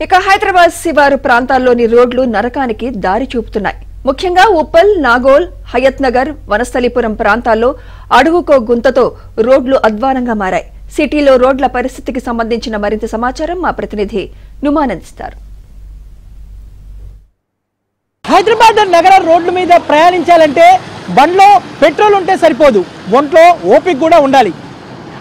ఇక హైదరాబాద్ శివారు ప్రాంతాల్లోని రోడ్లు నరకానికి దారి చూపుతున్నాయి. ముఖ్యంగా ఉప్పల్, నాగోల్, హయత్ నగర్, వనస్థలిపురం ప్రాంతాల్లో అడుగుకో గుంతతో రోడ్లు అధ్వానంగా మారాయి. సిటీలో రోడ్ల పరిస్థితికి సంబంధించిన మరింత సమాచారం మా ప్రతినిధి నుమాన్ అందిస్తారు. హైదరాబాద్ నగర రోడ్ల మీద ప్రయాణించాలంటే బండ్లో పెట్రోల్ ఉంటే సరిపోదు, ఒంట్లో ఓపిక కూడా ఉండాలి.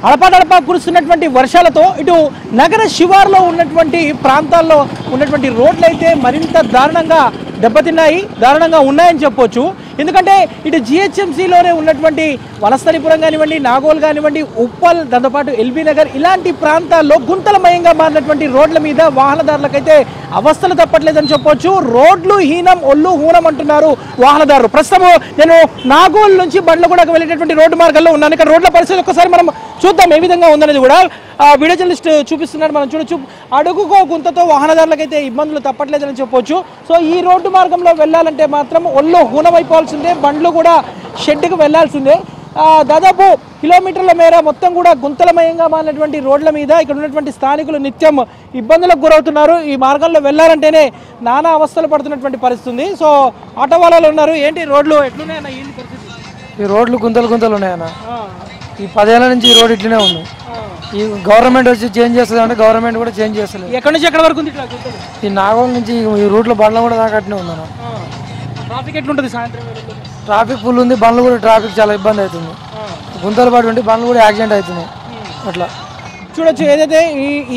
అడపాదడపా కురుస్తున్నటువంటి వర్షాలతో ఇటు నగర శివారులో ఉన్నటువంటి ప్రాంతాల్లో ఉన్నటువంటి రోడ్లు అయితే మరింత దారుణంగా దెబ్బతిన్నాయి, దారుణంగా ఉన్నాయని చెప్పొచ్చు. ఎందుకంటే ఇటు జిహెచ్ఎంసీలోనే ఉన్నటువంటి వనస్థలిపురం కానివ్వండి, నాగోల్ కానివ్వండి, ఉప్పల్, దాంతోపాటు ఎల్బీ నగర్ ఇలాంటి ప్రాంతాల్లో గుంతలమయంగా మారినటువంటి రోడ్ల మీద వాహనదారులకైతే అవస్థలు తప్పట్లేదని చెప్పొచ్చు. రోడ్లు హీనం, ఒళ్ళు హూనం అంటున్నారు వాహనదారులు. ప్రస్తుతం నేను నాగోల్ నుంచి బండ్లగూడకు వెళ్ళేటటువంటి రోడ్డు మార్గాల్లో ఉన్నాను. ఇక్కడ రోడ్ల పరిస్థితి ఒక్కసారి మనం చూద్దాం ఏ విధంగా ఉందనేది కూడా వీడియో జర్నలిస్ట్ చూపిస్తున్నాడు. మనం చూడొచ్చు, అడుగుకో గుంతతో వాహనదారులకైతే ఇబ్బందులు తప్పట్లేదని చెప్పొచ్చు. సో ఈ రోడ్డు మార్గంలో వెళ్ళాలంటే మాత్రం ఒళ్ళు హూనమైపోవాల్సిందే, బండ్లు కూడా షెడ్కి వెళ్లాల్సిందే. దాదాపు కిలోమీటర్ల మేర మొత్తం కూడా గుంతలమయంగా మారినటువంటి రోడ్ల మీద ఇక్కడ ఉన్నటువంటి స్థానికులు నిత్యం ఇబ్బందులకు గురవుతున్నారు. ఈ మార్గంలో వెళ్ళాలంటేనే నానా అవస్థలు పడుతున్నటువంటి పరిస్థితి ఉంది. సో ఆటో వాళ్ళు ఉన్నారు. ఏంటి రోడ్లు ఎట్లున్నాయన్న? ఏంటి పరిస్థితి? ఈ రోడ్లు గుంతలు ఉన్నాయన్న. ఈ 10 ఏళ్ల నుంచి ఈ రోడ్ ఇట్లనే ఉంది. ఈ గవర్నమెంట్ వచ్చి చేంజ్ చేస్తుంది అంటే గవర్నమెంట్ కూడా చేంజ్ చేస్తలేదు. ఎక్కడి నుంచి ఎక్కడ వరకు ఉంది ఈ నాగోల్ నుంచి ఈ రూట్లో బండ్లు కూడా దాకా అట్నే ఉందన్న. ట్రాఫిక్ ఎట్లుంటుంది సాయంత్రం? ట్రాఫిక్ ఫుల్ ఉంది, బండ్లు కూడా ట్రాఫిక్ చాలా ఇబ్బంది అవుతుంది. గుంతలు పడి ఉంటే బండ్లు కూడా యాక్సిడెంట్ అవుతున్నాయి. అట్లా చూడొచ్చు. ఏదైతే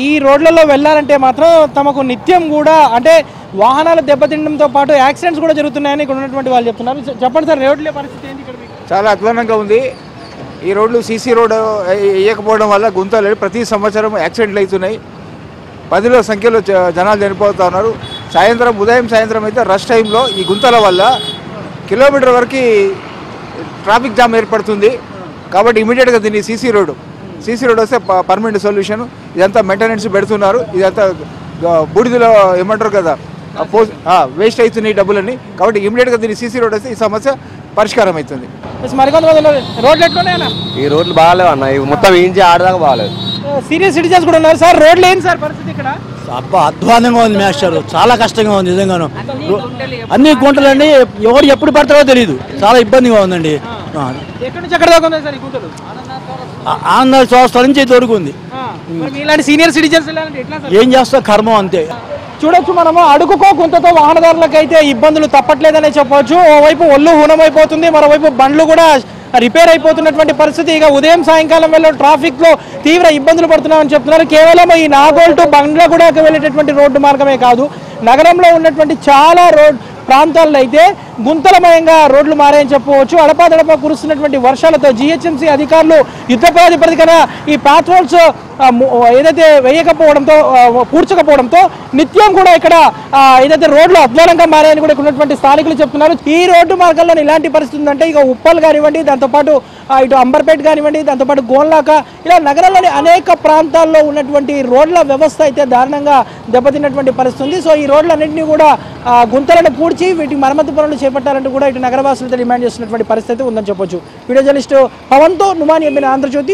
ఈ రోడ్లలో వెళ్ళాలంటే మాత్రం తమకు నిత్యం కూడా అంటే వాహనాలు దెబ్బతినడంతో పాటు యాక్సిడెంట్స్ కూడా జరుగుతున్నాయని ఇక్కడ ఉన్నటువంటి వాళ్ళు చెప్తున్నారు. చెప్పండి సార్, రోడ్ల పరిస్థితి ఏంటి ఇక్కడ? చాలా అధ్వానంగా ఉంది. ఈ రోడ్లు సీసీ రోడ్ వేయకపోవడం వల్ల గుంతలు ప్రతి సంవత్సరం యాక్సిడెంట్లు అవుతున్నాయి. 10ల సంఖ్యలో జనాలు చనిపోతూ ఉన్నారు. ఉదయం సాయంత్రం అయితే రష్ టైంలో ఈ గుంతల వల్ల కిలోమీటర్ వరకు ట్రాఫిక్ జామ్ ఏర్పడుతుంది. కాబట్టి ఇమీడియట్గా దీన్ని సీసీ రోడ్ వస్తే పర్మనెంట్ సొల్యూషన్. ఇదంతా మెయింటెనెన్స్ పెడుతున్నారు. ఇదంతా బూడిదలో ఏమంటారు కదా, వేస్ట్ అవుతున్నాయి డబ్బులన్నీ. కాబట్టి ఇమీడియట్గా దీన్ని సీసీ రోడ్ వస్తే ఈ సమస్య పరిష్కారం అవుతుంది. రోడ్లు ఎట్లున్నాయన్నా? ఈ రోడ్లు బాగాలేవు అన్న, మొత్తం ఇంచి ఆడదాకా బాగాలేదు. సీనియర్ సిటిజన్స్ కూడా ఉన్నారు సార్. రోడ్లు ఏంటి సార్ పరిస్థితి ఇక్కడ? అధ్వానంగా ఉంది మేస్టర్, చాలా కష్టంగా ఉంది నిజంగాను. అన్ని గుంటలండి, ఎవరు ఎప్పుడు పడతారో తెలియదు, చాలా ఇబ్బందిగా ఉందండి. ఎక్కడి నుంచి ఎక్కడ దాకా ఉంది సార్ ఈ గుంటలు? ఆంధ్ర సంవత్సరం నుంచి దొరుకుంది. ఇలాంటి సీనియర్ సిటిజన్స్ ఏం చేస్తా, కర్మం అంతే. చూడొచ్చు, మనము అడుగుకో గుంతతో వాహనదారులకైతే ఇబ్బందులు తప్పట్లేదనే చెప్పవచ్చు. ఓవైపు ఒళ్ళు హూనమైపోతుంది, మరోవైపు బండ్లు కూడా రిపేర్ అయిపోతున్నటువంటి పరిస్థితి. ఇక ఉదయం సాయంకాలం వెళ్ళే ట్రాఫిక్ లో తీవ్ర ఇబ్బందులు పడుతున్నామని చెప్తున్నారు. కేవలం ఈ నాగోల్ టు బండ్లగూడకు వెళ్ళేటటువంటి రోడ్డు మార్గమే కాదు, నగరంలో ఉన్నటువంటి చాలా ప్రాంతాల్లో అయితే గుంతలమయంగా రోడ్లు మారాయని చెప్పవచ్చు. అడపాదడపా కురుస్తున్నటువంటి వర్షాలతో జిహెచ్ఎంసీ అధికారులు యుద్ధ ప్రాతిపదికన ఈ పాట్రోల్స్ ఏదైతే వేయకపోవడంతో, పూడ్చకపోవడంతో నిత్యం కూడా ఇక్కడ ఏదైతే రోడ్లు అధ్వానంగా మారాయని కూడా ఉన్నటువంటి స్థానికులు చెప్తున్నారు. ఈ రోడ్డు మార్గంలో ఇలాంటి పరిస్థితి ఉందంటే ఇక ఉప్పల్ కానివ్వండి, దాంతోపాటు ఇటు అంబర్పేట కానివ్వండి, దాంతోపాటు గోల్లాక, ఇలా నగరంలోని అనేక ప్రాంతాల్లో ఉన్నటువంటి రోడ్ల వ్యవస్థ అయితే దారుణంగా దెబ్బతిన్నటువంటి పరిస్థితి ఉంది. సో ఈ రోడ్లన్నింటినీ కూడా గుంతలను పూడ్చి వీటి మరమ్మతు పనులు చేపట్టాలంటూ కూడా ఇటు నగరవాసులతో డిమాండ్ చేస్తున్నటువంటి పరిస్థితి ఉందని చెప్పొచ్చు. వీడియో జర్నలిస్ట్ పవన్తో నుమాన్, ఆంధ్రజ్యోతి.